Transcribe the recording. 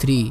3،